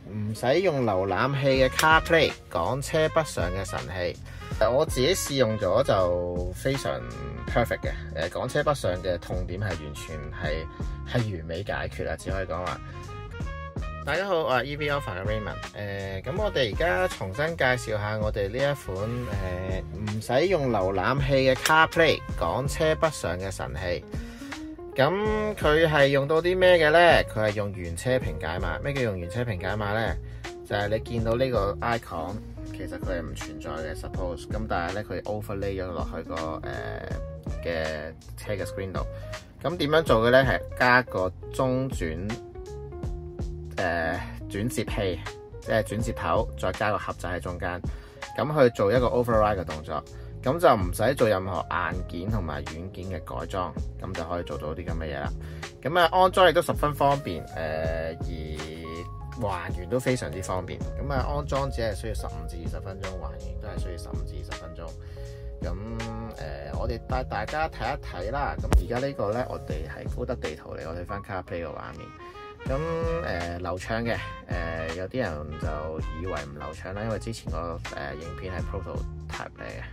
唔使用瀏覽器嘅 CarPlay， 港車北上嘅神器。我自己試用咗就非常 perfect 嘅。港車北上嘅痛點係完全係完美解決啦，只可以講話。大家好，我係 EV Alpha 嘅 Raymond。咁我哋而家重新介紹下我哋呢一款唔使用瀏覽器嘅 CarPlay， 港車北上嘅神器。咁佢係用到啲咩嘅呢？佢係用原車屏解碼。咩叫用原車屏解碼呢？就係你見到呢個 icon， 其實佢係唔存在嘅 suppose。咁但係咧佢 overlay 咗落去個嘅車嘅 screen 度。咁點樣做嘅呢？係加個中轉轉接器，即係轉接頭，再加個盒仔喺中間，咁去做一個 override 嘅動作。咁就唔使做任何硬件同埋軟件嘅改裝，咁就可以做到啲咁嘅嘢啦。咁安裝亦都十分方便，而還原都非常之方便。咁安裝只係需要15至20分鐘，還原都係需要15至20分鐘。咁我哋帶大家睇一睇啦。咁而家呢個呢，我哋係高德地圖嚟，我睇翻 CarPlay 嘅畫面。咁流暢嘅，有啲人就以為唔流暢啦，因為之前個影片係 prototype 嚟嘅。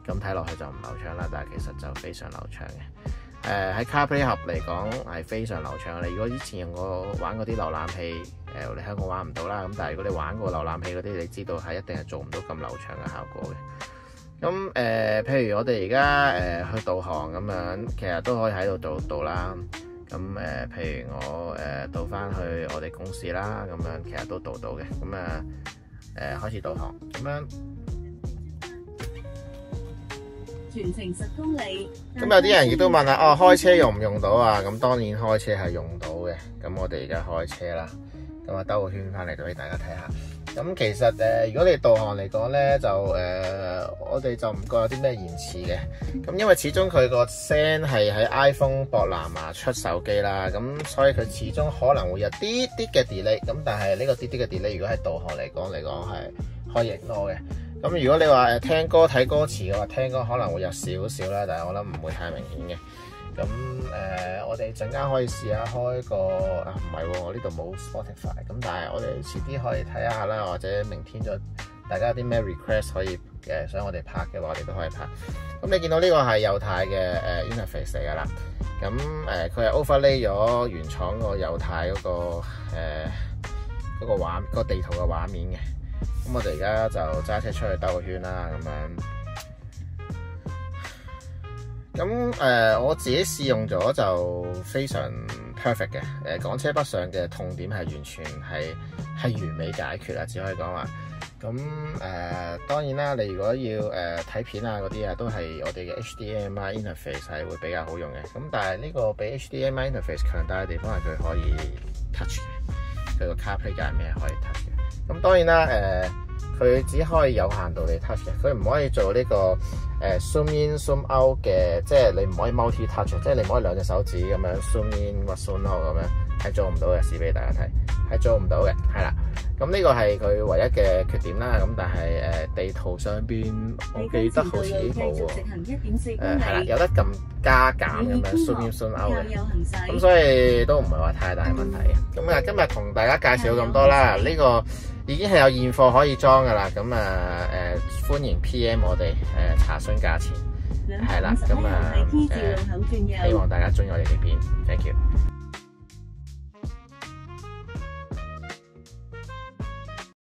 咁睇落去就唔流暢啦，但係其實就非常流暢嘅。喺 CarPlay 盒嚟講係非常流暢嘅。你如果以前用過玩嗰啲瀏覽器，你香港玩唔到啦。咁但係如果你玩過瀏覽器嗰啲，你知道係一定係做唔到咁流暢嘅效果嘅。咁譬如我哋而家去導航咁樣，其實都可以喺度做到啦。咁譬如我導翻去我哋公司啦，咁樣其實都導到嘅。咁開始導航咁樣。全程10公里。咁有啲人亦都問啦，開車用唔用到啊？咁當然開車係用到嘅。咁我哋而家開車啦，咁兜個圈翻嚟俾大家睇下。咁其實如果你導航嚟講咧，就我哋就唔覺有啲咩延遲嘅。咁因為始終佢個聲係喺 iPhone 駁藍牙出手機啦，咁所以佢始終可能會有啲啲嘅 delay。咁但係呢個啲啲嘅 delay， 如果喺導航嚟講係可以 ignore嘅。咁如果你話聽歌睇歌詞嘅話，聽歌可能會有少少啦，但係我諗唔會太明顯嘅。咁我哋陣間可以試下開個唔係喎，我呢度冇 Spotify。咁但係我哋遲啲可以睇下啦，或者明天再大家有啲咩 request 可以想我哋拍嘅話，我哋都可以拍。咁你見到呢個係右太嘅interface 嚟㗎啦。咁佢係 overlay 咗原廠個右太嗰個地圖嘅畫面嘅。咁我哋而家就揸車出去兜個圈啦，咁樣。我自己試用咗就非常 perfect 嘅。港車北上嘅痛點係完全係完美解決啦，只可以講話。咁當然啦，你如果要睇片啊嗰啲啊，都係我哋嘅 HDMI interface 係會比較好用嘅。咁但係呢個比 HDMI interface 強大嘅地方係佢可以 touch 嘅，佢個 CarPlay 界面係可以 touch 嘅。咁當然啦，佢只可以有限度地 touch 嘅，佢唔可以做呢個zoom in zoom out 嘅，即係你唔可以 multi touch， 即係你唔可以兩隻手指咁樣 zoom in 或 zoom out 咁樣，係做唔到嘅。試俾大家睇，係做唔到嘅，係啦。咁呢個係佢唯一嘅缺點啦。咁但係地圖上邊我記得好似冇喎，係啦，有得撳加減咁樣 zoom in zoom out 嘅，咁所以都唔係話太大問題嘅。咁今日同大家介紹咁多啦，呢個已經係有現貨可以裝噶啦。咁歡迎 PM 我哋查詢價錢，係啦。咁希望大家中意我哋條片 ，thank you。